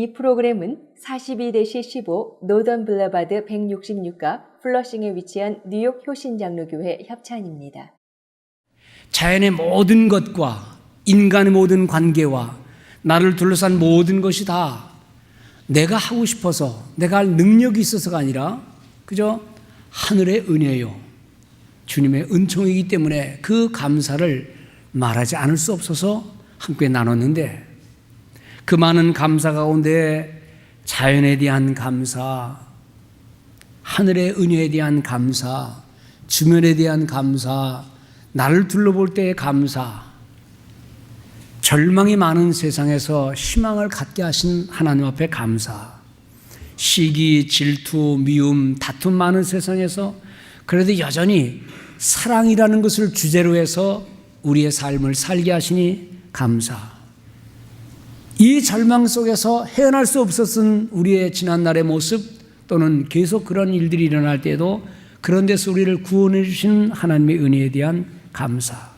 이 프로그램은 42-15 노던 블러바드 166가 플러싱에 위치한 뉴욕 효신장로교회 협찬입니다. 자연의 모든 것과 인간의 모든 관계와 나를 둘러싼 모든 것이 다 내가 하고 싶어서 내가 할 능력이 있어서가 아니라 그저 하늘의 은혜요, 주님의 은총이기 때문에 그 감사를 말하지 않을 수 없어서 함께 나눴는데, 그 많은 감사 가운데 자연에 대한 감사, 하늘의 은혜에 대한 감사, 주변에 대한 감사, 나를 둘러볼 때의 감사, 절망이 많은 세상에서 희망을 갖게 하신 하나님 앞에 감사, 시기, 질투, 미움, 다툼 많은 세상에서 그래도 여전히 사랑이라는 것을 주제로 해서 우리의 삶을 살게 하시니 감사. 이 절망 속에서 헤어날 수 없었던 우리의 지난날의 모습, 또는 계속 그런 일들이 일어날 때에도 그런 데서 우리를 구원해 주신 하나님의 은혜에 대한 감사.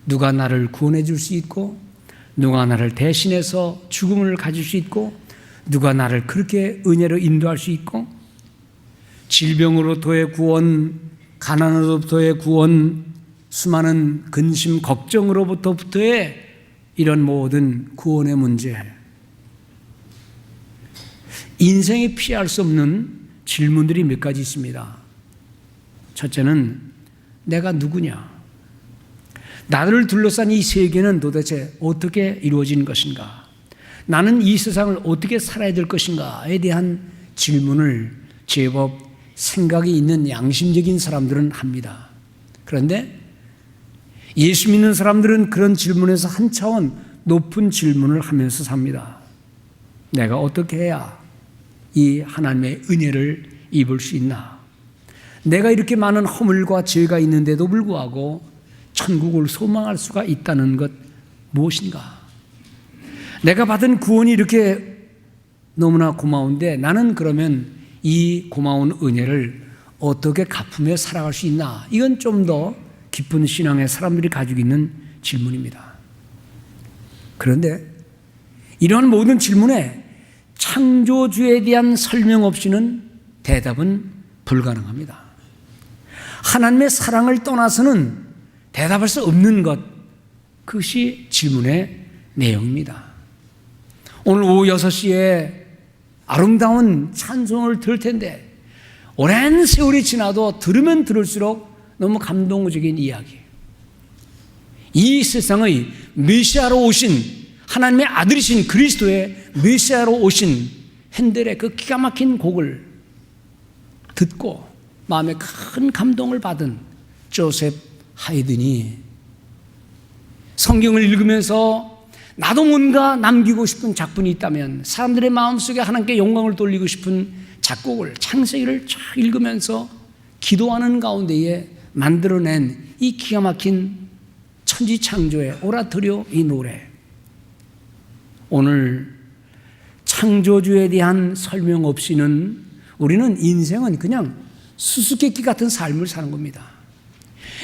누가 나를 구원해 줄 수 있고, 누가 나를 대신해서 죽음을 가질 수 있고, 누가 나를 그렇게 은혜로 인도할 수 있고, 질병으로부터의 구원, 가난으로부터의 구원, 수많은 근심, 걱정으로부터의 이런 모든 구원의 문제, 인생에 피할 수 없는 질문들이 몇 가지 있습니다. 첫째는 내가 누구냐? 나를 둘러싼 이 세계는 도대체 어떻게 이루어진 것인가? 나는 이 세상을 어떻게 살아야 될 것인가에 대한 질문을 제법 생각이 있는 양심적인 사람들은 합니다. 그런데 예수 믿는 사람들은 그런 질문에서 한 차원 높은 질문을 하면서 삽니다. 내가 어떻게 해야 이 하나님의 은혜를 입을 수 있나? 내가 이렇게 많은 허물과 죄가 있는데도 불구하고 천국을 소망할 수가 있다는 것 무엇인가? 내가 받은 구원이 이렇게 너무나 고마운데 나는 그러면 이 고마운 은혜를 어떻게 갚으며 살아갈 수 있나? 이건 좀 더 깊은 신앙의 사람들이 가지고 있는 질문입니다. 그런데 이런 모든 질문에 창조주에 대한 설명 없이는 대답은 불가능합니다. 하나님의 사랑을 떠나서는 대답할 수 없는 것, 그것이 질문의 내용입니다. 오늘 오후 6시에 아름다운 찬송을 들을 텐데 오랜 세월이 지나도 들으면 들을수록 너무 감동적인 이야기. 이 세상의 메시아로 오신 하나님의 아들이신 그리스도의 메시아로 오신 핸델의 그 기가 막힌 곡을 듣고 마음에 큰 감동을 받은 조셉 하이든이 성경을 읽으면서 나도 뭔가 남기고 싶은 작품이 있다면, 사람들의 마음속에 하나님께 영광을 돌리고 싶은 작곡을, 창세기를 쫙 읽으면서 기도하는 가운데에 만들어낸 이 기가 막힌 천지창조의 오라토리오, 이 노래. 오늘 창조주에 대한 설명 없이는 우리는 인생은 그냥 수수께끼 같은 삶을 사는 겁니다.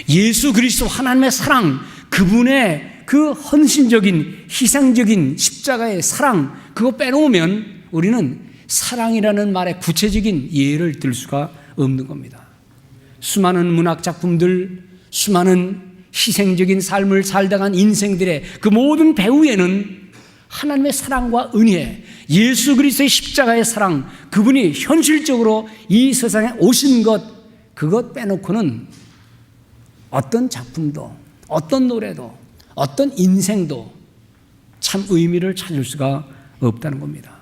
예수 그리스도 하나님의 사랑, 그분의 그 헌신적인 희생적인 십자가의 사랑, 그거 빼놓으면 우리는 사랑이라는 말의 구체적인 예를 들 수가 없는 겁니다. 수많은 문학 작품들, 수많은 희생적인 삶을 살다간 인생들의 그 모든 배후에는 하나님의 사랑과 은혜, 예수 그리스도의 십자가의 사랑, 그분이 현실적으로 이 세상에 오신 것, 그것 빼놓고는 어떤 작품도, 어떤 노래도, 어떤 인생도 참 의미를 찾을 수가 없다는 겁니다.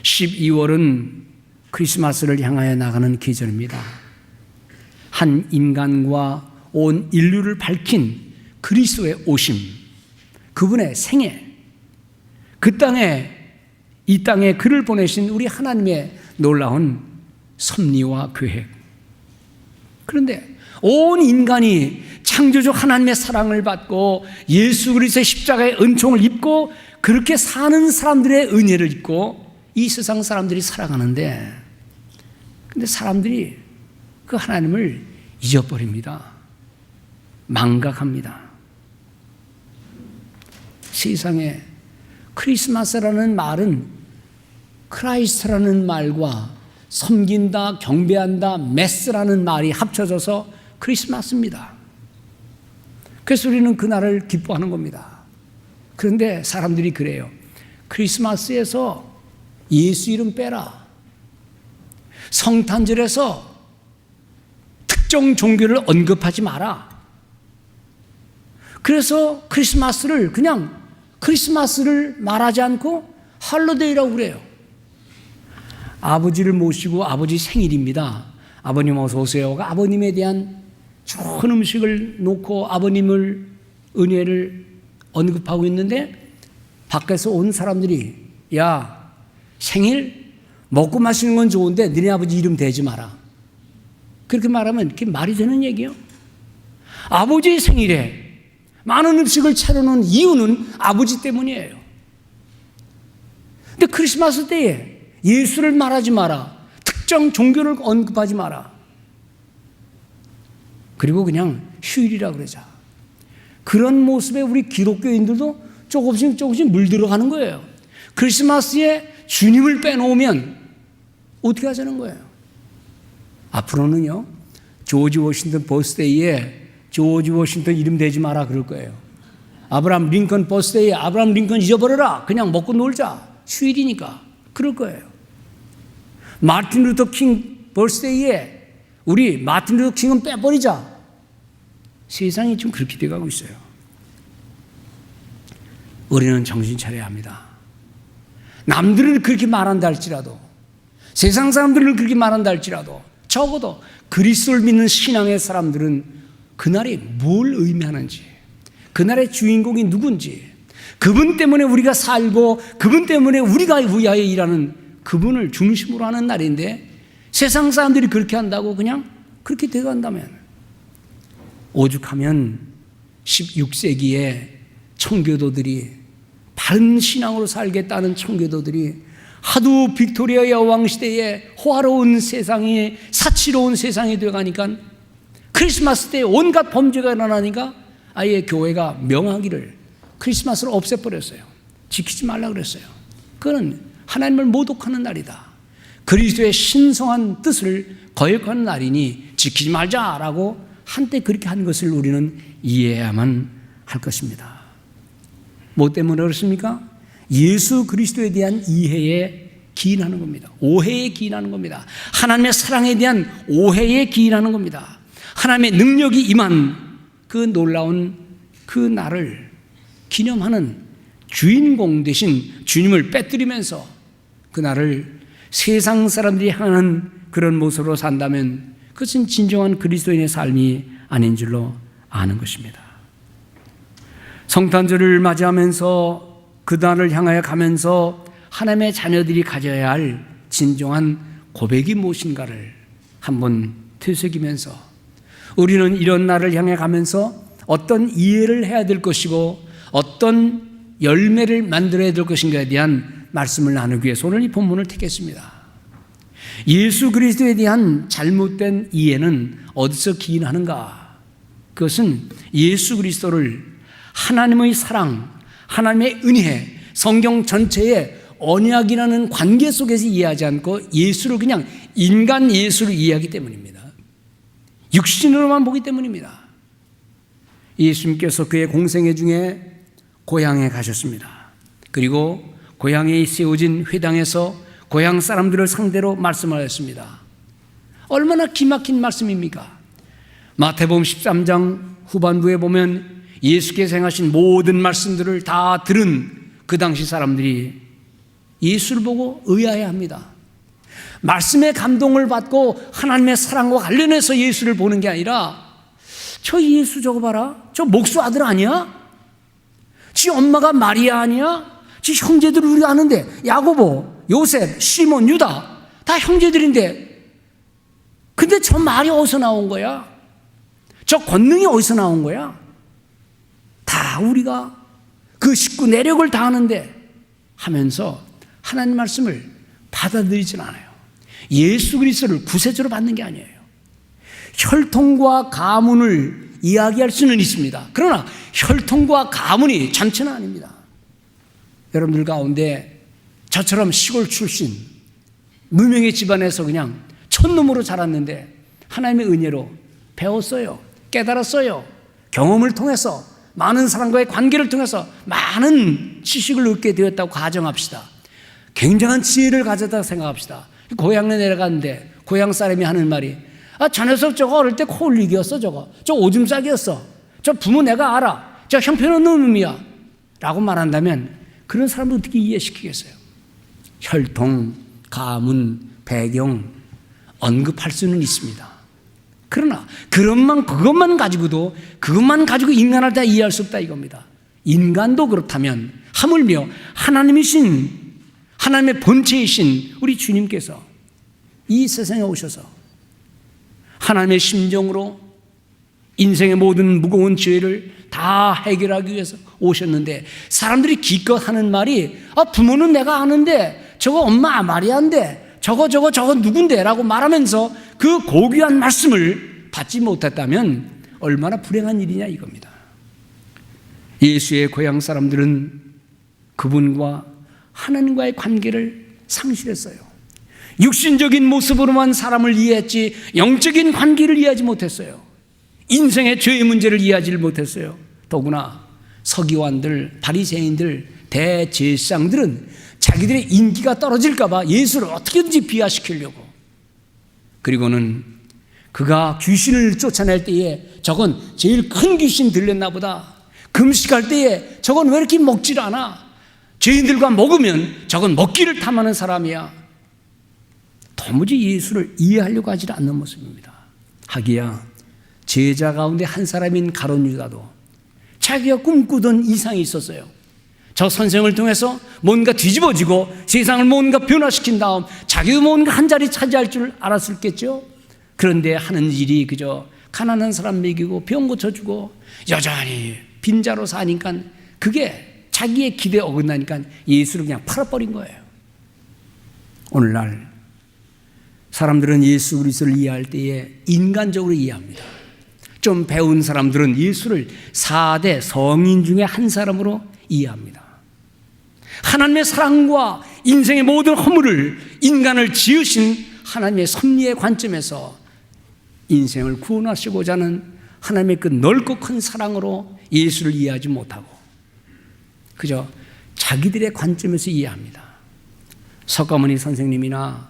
12월은 크리스마스를 향하여 나가는 계절입니다. 한 인간과 온 인류를 밝힌 그리스도의 오심, 그분의 생애, 그 땅에, 이 땅에 그를 보내신 우리 하나님의 놀라운 섭리와 계획. 그런데 온 인간이 창조주 하나님의 사랑을 받고 예수 그리스도의 십자가의 은총을 입고 그렇게 사는 사람들의 은혜를 입고 이 세상 사람들이 살아가는데, 근데 사람들이 그 하나님을 잊어버립니다. 망각합니다. 세상에 크리스마스라는 말은 크라이스트라는 말과 섬긴다, 경배한다, 메스라는 말이 합쳐져서 크리스마스입니다. 그래서 우리는 그날을 기뻐하는 겁니다. 그런데 사람들이 그래요. 크리스마스에서 예수 이름 빼라. 성탄절에서 특정 종교를 언급하지 마라. 그래서 크리스마스를 그냥 크리스마스를 말하지 않고 할로데이라고 그래요. 아버지를 모시고 아버지 생일입니다. 아버님 어서 오세요가 아버님에 대한 좋은 음식을 놓고 아버님을 은혜를 언급하고 있는데 밖에서 온 사람들이 야 생일 먹고 마시는 건 좋은데 너네 아버지 이름 대지 마라. 그렇게 말하면 그게 말이 되는 얘기예요? 아버지의 생일에 많은 음식을 차려놓은 이유는 아버지 때문이에요. 근데 크리스마스 때에 예수를 말하지 마라. 특정 종교를 언급하지 마라. 그리고 그냥 휴일이라 그러자. 그런 모습에 우리 기독교인들도 조금씩 물들어가는 거예요. 크리스마스에 주님을 빼놓으면 어떻게 하자는 거예요? 앞으로는요, 조지 워싱턴 버스데이에 조지 워싱턴 이름 대지 마라 그럴 거예요. 아브라함 링컨 버스데이에 아브라함 링컨 잊어버려라. 그냥 먹고 놀자. 휴일이니까. 그럴 거예요. 마틴 루터 킹 버스데이에 우리 마틴 루터 킹은 빼버리자. 세상이 좀 그렇게 돼가고 있어요. 우리는 정신 차려야 합니다. 남들은 그렇게 말한다 할지라도, 세상 사람들은 그렇게 말한다 할지라도, 적어도 그리스도를 믿는 신앙의 사람들은 그날이 뭘 의미하는지, 그날의 주인공이 누군지, 그분 때문에 우리가 살고 그분 때문에 우리가 위하여 일하는 그분을 중심으로 하는 날인데 세상 사람들이 그렇게 한다고 그냥 그렇게 돼간다면, 오죽하면 16세기에 청교도들이 바른 신앙으로 살겠다는 청교도들이 하도 빅토리아 여왕 시대에 호화로운 세상이 사치로운 세상이 되어가니까 크리스마스 때 온갖 범죄가 일어나니까 아예 교회가 명하기를 크리스마스를 없애버렸어요. 지키지 말라 그랬어요. 그건 하나님을 모독하는 날이다. 그리스도의 신성한 뜻을 거역하는 날이니 지키지 말자라고 한때 그렇게 한 것을 우리는 이해해야만 할 것입니다. 뭐 때문에 그렇습니까? 예수 그리스도에 대한 이해에 기인하는 겁니다. 오해에 기인하는 겁니다. 하나님의 사랑에 대한 오해에 기인하는 겁니다. 하나님의 능력이 임한 그 놀라운 그 날을 기념하는 주인공 대신 주님을 빼뜨리면서 그 날을 세상 사람들이 향하는 그런 모습으로 산다면 그것은 진정한 그리스도인의 삶이 아닌 줄로 아는 것입니다. 성탄절을 맞이하면서 그 날을 향하여 가면서 하나님의 자녀들이 가져야 할 진정한 고백이 무엇인가를 한번 되새기면서 우리는 이런 날을 향해 가면서 어떤 이해를 해야 될 것이고 어떤 열매를 만들어야 될 것인가에 대한 말씀을 나누기 위해서 오늘 이 본문을 택했습니다. 예수 그리스도에 대한 잘못된 이해는 어디서 기인하는가? 그것은 예수 그리스도를 하나님의 사랑, 하나님의 은혜, 성경 전체의 언약이라는 관계 속에서 이해하지 않고 예수를 그냥 인간 예수를 이해하기 때문입니다. 육신으로만 보기 때문입니다. 예수님께서 그의 공생애 중에 고향에 가셨습니다. 그리고 고향에 세워진 회당에서 고향 사람들을 상대로 말씀하셨습니다. 얼마나 기막힌 말씀입니까? 마태복음 13장 후반부에 보면 예수께서 행하신 모든 말씀들을 다 들은 그 당시 사람들이 예수를 보고 의아해합니다. 말씀의 감동을 받고 하나님의 사랑과 관련해서 예수를 보는 게 아니라 저 예수 저거 봐라, 저 목수 아들 아니야? 지 엄마가 마리아 아니야? 지 형제들을 우리가 아는데 야고보, 요셉, 시몬, 유다 다 형제들인데 근데 저 말이 어디서 나온 거야? 저 권능이 어디서 나온 거야? 다 우리가 그 식구 내력을 다하는데 하면서 하나님 말씀을 받아들이진 않아요. 예수 그리스도를 구세주로 받는 게 아니에요. 혈통과 가문을 이야기할 수는 있습니다. 그러나 혈통과 가문이 전체는 아닙니다. 여러분들 가운데 저처럼 시골 출신 무명의 집안에서 그냥 촌놈으로 자랐는데 하나님의 은혜로 배웠어요. 깨달았어요. 경험을 통해서 많은 사람과의 관계를 통해서 많은 지식을 얻게 되었다고 가정합시다. 굉장한 지혜를 가졌다고 생각합시다. 고향에 내려갔는데 고향 사람이 하는 말이 저 녀석 저거 어릴 때 코 흘리기였어. 저 오줌 싸기였어. 저 부모 내가 알아. 저 형편없는 놈이야 라고 말한다면 그런 사람을 어떻게 이해시키겠어요? 혈통, 가문, 배경 언급할 수는 있습니다. 그러나 그것만 가지고 인간을 다 이해할 수 없다 이겁니다. 인간도 그렇다면 하물며 하나님의 본체이신 우리 주님께서 이 세상에 오셔서 하나님의 심정으로 인생의 모든 무거운 죄를 다 해결하기 위해서 오셨는데 사람들이 기껏 하는 말이 부모는 내가 아는데 저거 엄마 말이 안 돼. 저거 누군데 라고 말하면서 그 고귀한 말씀을 받지 못했다면 얼마나 불행한 일이냐 이겁니다. 예수의 고향 사람들은 그분과 하나님과의 관계를 상실했어요. 육신적인 모습으로만 사람을 이해했지 영적인 관계를 이해하지 못했어요. 인생의 죄의 문제를 이해하지 못했어요. 더구나 서기관들, 바리새인들, 대제사장들은 자기들의 인기가 떨어질까 봐 예수를 어떻게든지 비하시키려고, 그리고는 그가 귀신을 쫓아낼 때에 저건 제일 큰 귀신 들렸나 보다, 금식할 때에 저건 왜 이렇게 먹질 않아, 죄인들과 먹으면 저건 먹기를 탐하는 사람이야, 도무지 예수를 이해하려고 하지 않는 모습입니다. 하기야 제자 가운데 한 사람인 가룟 유다도 자기가 꿈꾸던 이상이 있었어요. 저 선생을 통해서 뭔가 뒤집어지고 세상을 뭔가 변화시킨 다음 자기도 뭔가 한 자리 차지할 줄 알았을겠죠. 그런데 하는 일이 그저 가난한 사람 먹이고 병 고쳐주고 여전히 빈자로 사니까 그게 자기의 기대에 어긋나니까 예수를 그냥 팔아버린 거예요. 오늘날 사람들은 예수 그리스도를 이해할 때에 인간적으로 이해합니다. 좀 배운 사람들은 예수를 4대 성인 중에 한 사람으로 이해합니다. 하나님의 사랑과 인생의 모든 허물을 인간을 지으신 하나님의 섭리의 관점에서 인생을 구원하시고자 하는 하나님의 그 넓고 큰 사랑으로 예수를 이해하지 못하고 그저 자기들의 관점에서 이해합니다. 석가모니 선생님이나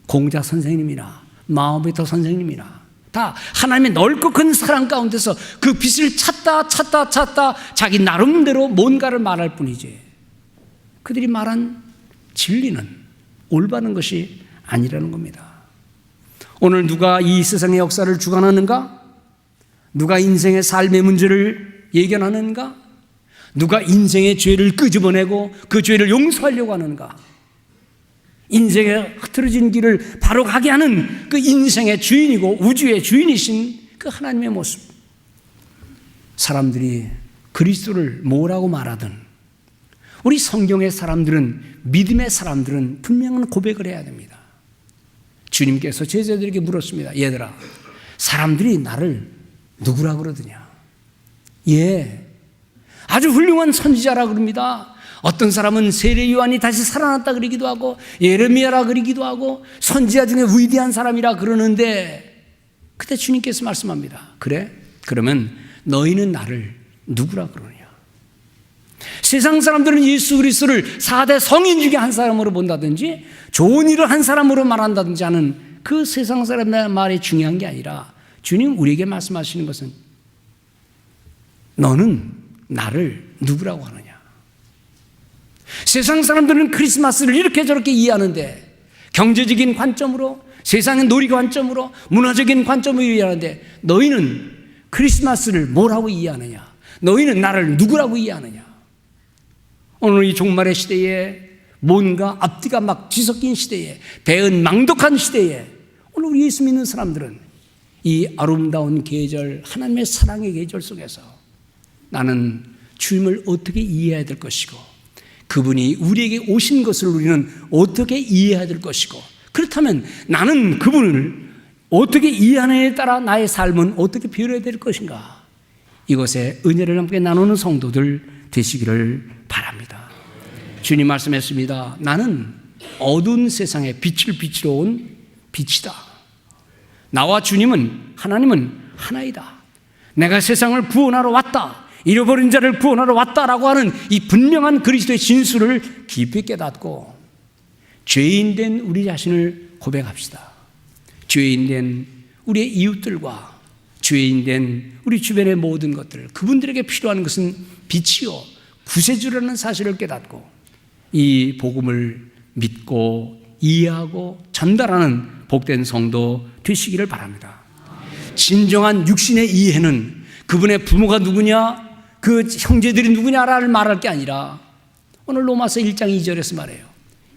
공자 선생님이나 마오베토 선생님이나 다 하나님의 넓고 큰 사랑 가운데서 그 빛을 찾다 자기 나름대로 뭔가를 말할 뿐이지 그들이 말한 진리는 올바른 것이 아니라는 겁니다. 오늘 누가 이 세상의 역사를 주관하는가? 누가 인생의 삶의 문제를 예견하는가? 누가 인생의 죄를 끄집어내고 그 죄를 용서하려고 하는가? 인생의 흐트러진 길을 바로 가게 하는 그 인생의 주인이고 우주의 주인이신 그 하나님의 모습. 사람들이 그리스도를 뭐라고 말하든 우리 성경의 사람들은, 믿음의 사람들은 분명한 고백을 해야 됩니다. 주님께서 제자들에게 물었습니다. 얘들아, 사람들이 나를 누구라 그러더냐? 아주 훌륭한 선지자라 그럽니다. 어떤 사람은 세례 요한이 다시 살아났다 그러기도 하고 예레미야라 그러기도 하고 선지자 중에 위대한 사람이라 그러는데 그때 주님께서 말씀합니다. 그래? 그러면 너희는 나를 누구라 그러냐? 세상 사람들은 예수 그리스도를 4대 성인 중에 한 사람으로 본다든지 좋은 일을 한 사람으로 말한다든지 하는 그 세상 사람의 말이 중요한 게 아니라 주님 우리에게 말씀하시는 것은 너는 나를 누구라고 하느냐? 세상 사람들은 크리스마스를 이렇게 저렇게 이해하는데 경제적인 관점으로 세상의 놀이 관점으로 문화적인 관점으로 이해하는데 너희는 크리스마스를 뭐라고 이해하느냐? 너희는 나를 누구라고 이해하느냐? 오늘 이 종말의 시대에 뭔가 앞뒤가 막 뒤섞인 시대에 배은 망독한 시대에 오늘 우리 예수 믿는 사람들은 이 아름다운 계절 하나님의 사랑의 계절 속에서 나는 주님을 어떻게 이해해야 될 것이고 그분이 우리에게 오신 것을 우리는 어떻게 이해해야 될 것이고 그렇다면 나는 그분을 어떻게 이해하느냐에 따라 나의 삶은 어떻게 변해야 될 것인가 이것에 은혜를 함께 나누는 성도들 되시기를 바랍니다. 주님 말씀했습니다. 나는 어두운 세상에 빛을 비추러 온 빛이다. 나와 주님은, 하나님은 하나이다. 내가 세상을 구원하러 왔다, 잃어버린 자를 구원하러 왔다라고 하는 이 분명한 그리스도의 진수를 깊이 깨닫고 죄인된 우리 자신을 고백합시다. 죄인된 우리의 이웃들과 죄인된 우리 주변의 모든 것들, 그분들에게 필요한 것은 빛이요 구세주라는 사실을 깨닫고 이 복음을 믿고 이해하고 전달하는 복된 성도 되시기를 바랍니다. 진정한 육신의 이해는 그분의 부모가 누구냐, 그 형제들이 누구냐를 말할 게 아니라 오늘 로마서 1장 2절에서 말해요.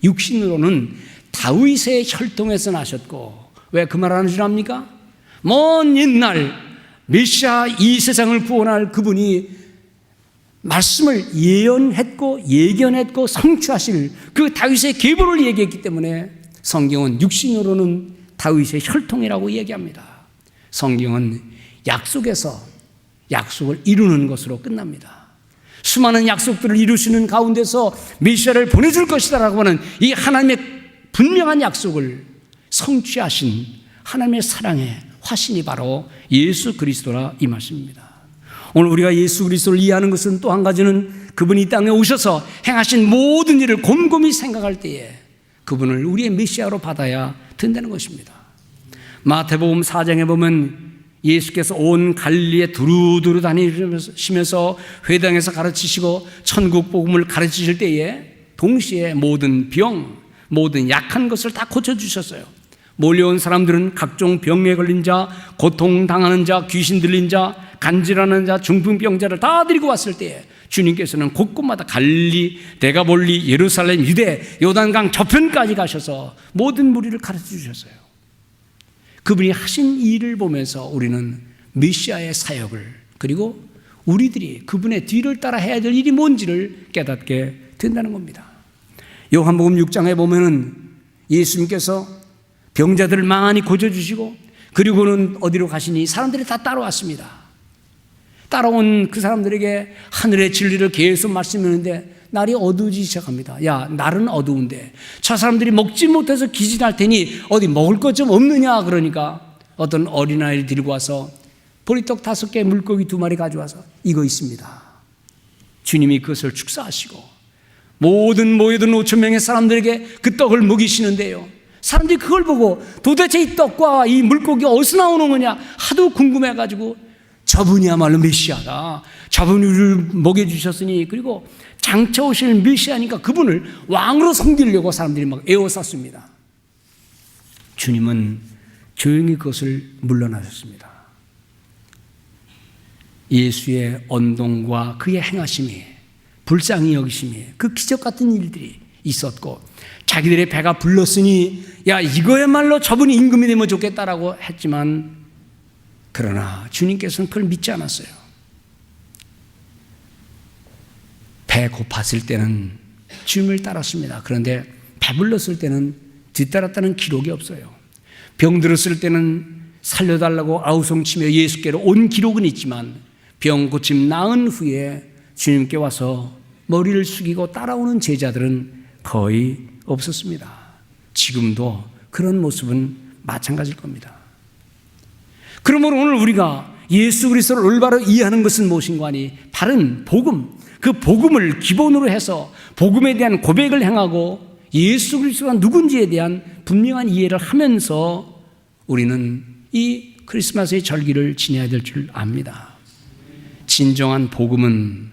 육신으로는 다윗의 혈통에서 나셨고, 왜 그 말 하는 줄 압니까? 먼 옛날 메시아, 이 세상을 구원할 그분이 말씀을 예언했고 예견했고 성취하실 그 다윗의 계보를 얘기했기 때문에 성경은 육신으로는 다윗의 혈통이라고 얘기합니다. 성경은 약속에서 약속을 이루는 것으로 끝납니다. 수많은 약속들을 이루시는 가운데서 메시아를 보내줄 것이다라고 하는 이 하나님의 분명한 약속을 성취하신 하나님의 사랑의 화신이 바로 예수 그리스도라 이 말씀입니다. 오늘 우리가 예수 그리스도를 이해하는 것은 또 한 가지는 그분이 이 땅에 오셔서 행하신 모든 일을 곰곰이 생각할 때에 그분을 우리의 메시아로 받아야 된다는 것입니다. 마태복음 4장에 보면 예수께서 온 갈릴리에 두루두루 다니시면서 회당에서 가르치시고 천국 복음을 가르치실 때에 동시에 모든 병, 모든 약한 것을 다 고쳐주셨어요. 몰려온 사람들은 각종 병에 걸린 자, 고통당하는 자, 귀신 들린 자, 간질하는 자, 중풍병자를 다 데리고 왔을 때에 주님께서는 곳곳마다 갈릴리, 데가볼리, 예루살렘, 유대, 요단강 저편까지 가셔서 모든 무리를 가르쳐 주셨어요. 그분이 하신 일을 보면서 우리는 메시아의 사역을, 그리고 우리들이 그분의 뒤를 따라 해야 될 일이 뭔지를 깨닫게 된다는 겁니다. 요한복음 6장에 보면은 예수님께서 병자들을 많이 고쳐주시고 그리고는 어디로 가시니 사람들이 다 따라왔습니다. 따라온 그 사람들에게 하늘의 진리를 계속 말씀하는데 날이 어두워지기 시작합니다. 야, 날은 어두운데 저 사람들이 먹지 못해서 기진할 테니 어디 먹을 것 좀 없느냐. 그러니까 어떤 어린아이를 데리고 와서 보리떡 5개, 물고기 2마리 가져와서 이거 있습니다. 주님이 그것을 축사하시고 모든 모여든 5,000명의 사람들에게 그 떡을 먹이시는데요, 사람들이 그걸 보고 도대체 이 떡과 이 물고기가 어디서 나오는 거냐 하도 궁금해가지고 저분이야말로 메시아다, 저분이 우리를 먹여주셨으니, 그리고 장차 오실 메시아니까 그분을 왕으로 섬기려고 사람들이 막 에워쌌습니다. 주님은 조용히 그것을 물러나셨습니다. 예수의 언동과 그의 행하심이, 불쌍히 여기심이, 그 기적 같은 일들이 있었고 자기들의 배가 불렀으니 야, 이거야말로 저분이 임금이 되면 좋겠다라고 했지만, 그러나 주님께서는 그걸 믿지 않았어요. 배 고팠을 때는 주님을 따랐습니다. 그런데 배불렀을 때는 뒤따랐다는 기록이 없어요. 병들었을 때는 살려달라고 아우성치며 예수께로 온 기록은 있지만 병 고침 나은 후에 주님께 와서 머리를 숙이고 따라오는 제자들은 거의 없었습니다. 지금도 그런 모습은 마찬가지일 겁니다. 그러므로 오늘 우리가 예수 그리스도를 올바로 이해하는 것은 무엇인가 하니 바른 복음, 그 복음을 기본으로 해서 복음에 대한 고백을 행하고 예수 그리스도가 누군지에 대한 분명한 이해를 하면서 우리는 이 크리스마스의 절기를 지내야 될 줄 압니다. 진정한 복음은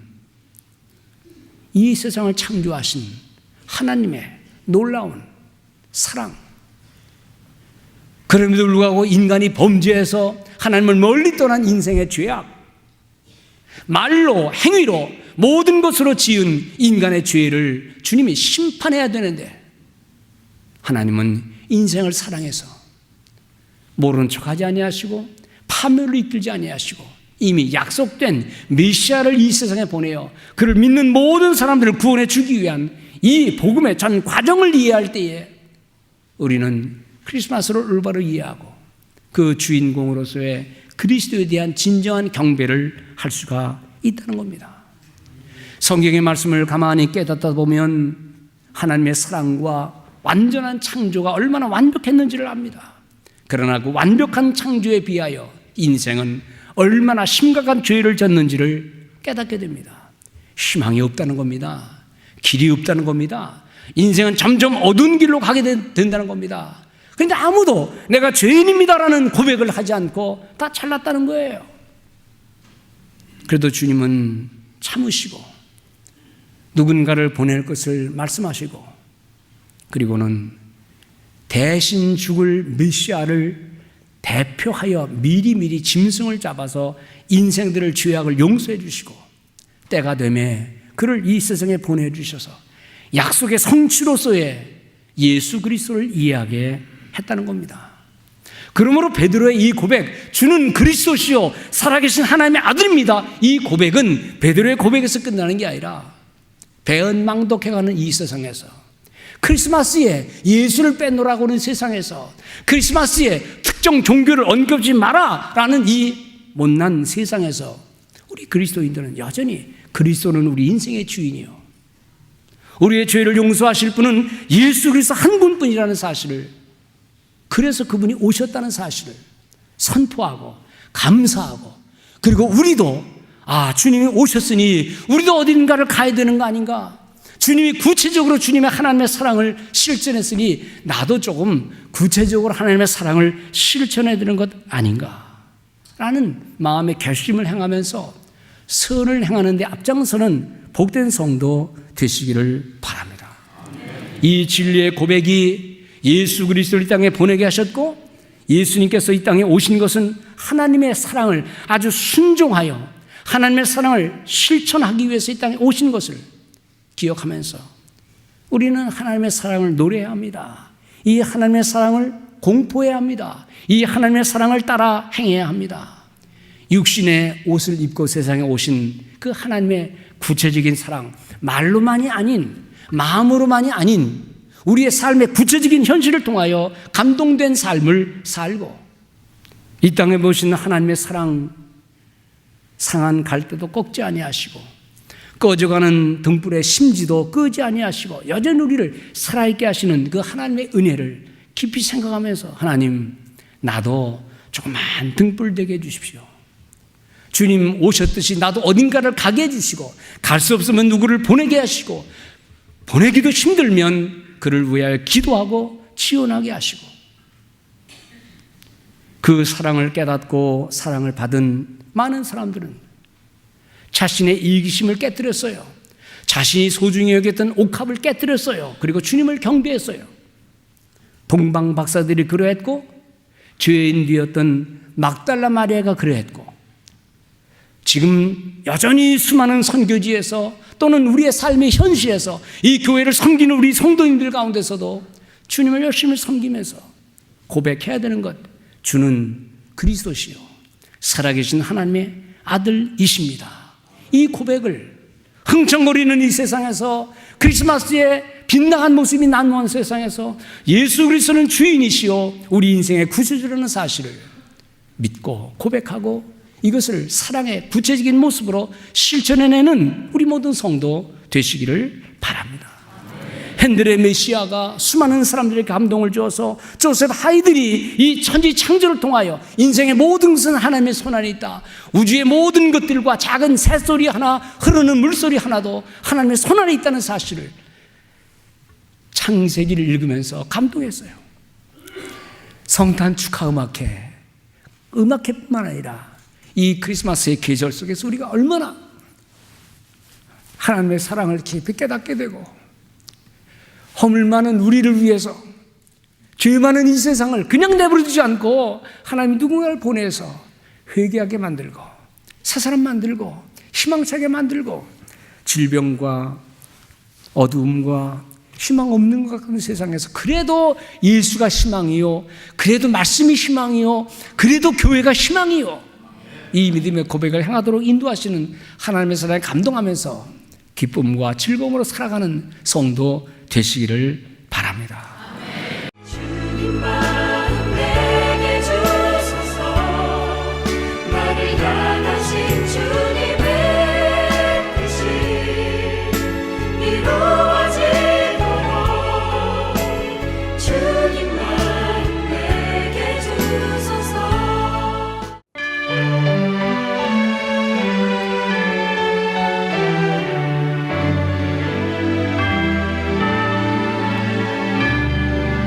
이 세상을 창조하신 하나님의 놀라운 사랑, 그럼에도 불구하고 인간이 범죄해서 하나님을 멀리 떠난 인생의 죄악, 말로 행위로 모든 것으로 지은 인간의 죄를 주님이 심판해야 되는데 하나님은 인생을 사랑해서 모르는 척하지 아니하시고 파멸로 이끌지 아니하시고 이미 약속된 메시아를 이 세상에 보내어 그를 믿는 모든 사람들을 구원해 주기 위한 이 복음의 전 과정을 이해할 때에 우리는 크리스마스를 올바로 이해하고 그 주인공으로서의 그리스도에 대한 진정한 경배를 할 수가 있다는 겁니다. 성경의 말씀을 가만히 깨닫다 보면 하나님의 사랑과 완전한 창조가 얼마나 완벽했는지를 압니다. 그러나 그 완벽한 창조에 비하여 인생은 얼마나 심각한 죄를 졌는지를 깨닫게 됩니다. 희망이 없다는 겁니다. 길이 없다는 겁니다. 인생은 점점 어두운 길로 가게 된다는 겁니다. 그런데 아무도 내가 죄인입니다라는 고백을 하지 않고 다 잘났다는 거예요. 그래도 주님은 참으시고 누군가를 보낼 것을 말씀하시고, 그리고는 대신 죽을 메시아를 대표하여 미리미리 짐승을 잡아서 인생들을 죄악을 용서해 주시고, 때가 되매 그를 이 세상에 보내주셔서 약속의 성취로서의 예수 그리스도를 이해하게 했다는 겁니다. 그러므로 베드로의 이 고백, 주는 그리스도시요 살아계신 하나님의 아들입니다, 이 고백은 베드로의 고백에서 끝나는 게 아니라 배은망덕해가는 이 세상에서, 크리스마스에 예수를 빼놓으라고 하는 세상에서, 크리스마스에 특정 종교를 언급하지 마라 라는 이 못난 세상에서 우리 그리스도인들은 여전히 그리스도는 우리 인생의 주인이요, 우리의 죄를 용서하실 분은 예수 그리스도 한 분뿐이라는 사실을, 그래서 그분이 오셨다는 사실을 선포하고 감사하고, 그리고 우리도 주님이 오셨으니 우리도 어딘가를 가야 되는 거 아닌가, 주님이 구체적으로 주님의 하나님의 사랑을 실천했으니 나도 조금 구체적으로 하나님의 사랑을 실천해야 되는 것 아닌가 라는 마음의 결심을 행하면서 선을 행하는 데 앞장서는 복된 성도 되시기를 바랍니다. 이 진리의 고백이 예수 그리스도를 이 땅에 보내게 하셨고, 예수님께서 이 땅에 오신 것은 하나님의 사랑을 아주 순종하여 하나님의 사랑을 실천하기 위해서 이 땅에 오신 것을 기억하면서 우리는 하나님의 사랑을 노래해야 합니다. 이 하나님의 사랑을 공포해야 합니다. 이 하나님의 사랑을 따라 행해야 합니다. 육신의 옷을 입고 세상에 오신 그 하나님의 구체적인 사랑, 말로만이 아닌, 마음으로만이 아닌 우리의 삶의 구체적인 현실을 통하여 감동된 삶을 살고, 이 땅에 보시는 하나님의 사랑, 상한 갈대도 꺾지 아니하시고 꺼져가는 등불의 심지도 끄지 아니하시고 여전히 우리를 살아있게 하시는 그 하나님의 은혜를 깊이 생각하면서, 하나님, 나도 조그만 등불 되게 해주십시오. 주님 오셨듯이 나도 어딘가를 가게 해주시고, 갈 수 없으면 누구를 보내게 하시고, 보내기도 힘들면 그를 위하여 기도하고 지원하게 하시고, 그 사랑을 깨닫고 사랑을 받은 많은 사람들은 자신의 이기심을 깨뜨렸어요. 자신이 소중히 여겼던 옥합을 깨뜨렸어요. 그리고 주님을 경배했어요. 동방 박사들이 그러했고, 죄인 되었던 막달라 마리아가 그러했고, 지금 여전히 수많은 선교지에서 또는 우리의 삶의 현실에서 이 교회를 섬기는 우리 성도님들 가운데서도 주님을 열심히 섬기면서 고백해야 되는 것, 주는 그리스도시요 살아계신 하나님의 아들이십니다. 이 고백을 흥청거리는 이 세상에서, 크리스마스에 빛나간 모습이 난무한 세상에서 예수 그리스도는 주인이시요 우리 인생의 구세주라는 사실을 믿고 고백하고 이것을 사랑의 구체적인 모습으로 실천해내는 우리 모든 성도 되시기를 바랍니다. 핸델의 메시아가 수많은 사람들에게 감동을 주어서 조셉 하이든이 이 천지 창조를 통하여 인생의 모든 것은 하나님의 손 안에 있다, 우주의 모든 것들과 작은 새소리 하나, 흐르는 물소리 하나도 하나님의 손 안에 있다는 사실을 창세기를 읽으면서 감동했어요. 성탄 축하 음악회뿐만 아니라 이 크리스마스의 계절 속에서 우리가 얼마나 하나님의 사랑을 깊이 깨닫게 되고, 허물 많은 우리를 위해서, 죄 많은 이 세상을 그냥 내버려두지 않고 하나님 누군가를 보내서 회개하게 만들고, 새 사람 만들고, 희망차게 만들고, 질병과 어두움과 희망 없는 것 같은 세상에서 그래도 예수가 희망이요, 그래도 말씀이 희망이요, 그래도 교회가 희망이요, 이 믿음의 고백을 행하도록 인도하시는 하나님의 사랑에 감동하면서 기쁨과 즐거움으로 살아가는 성도 되시기를 바랍니다. 아멘.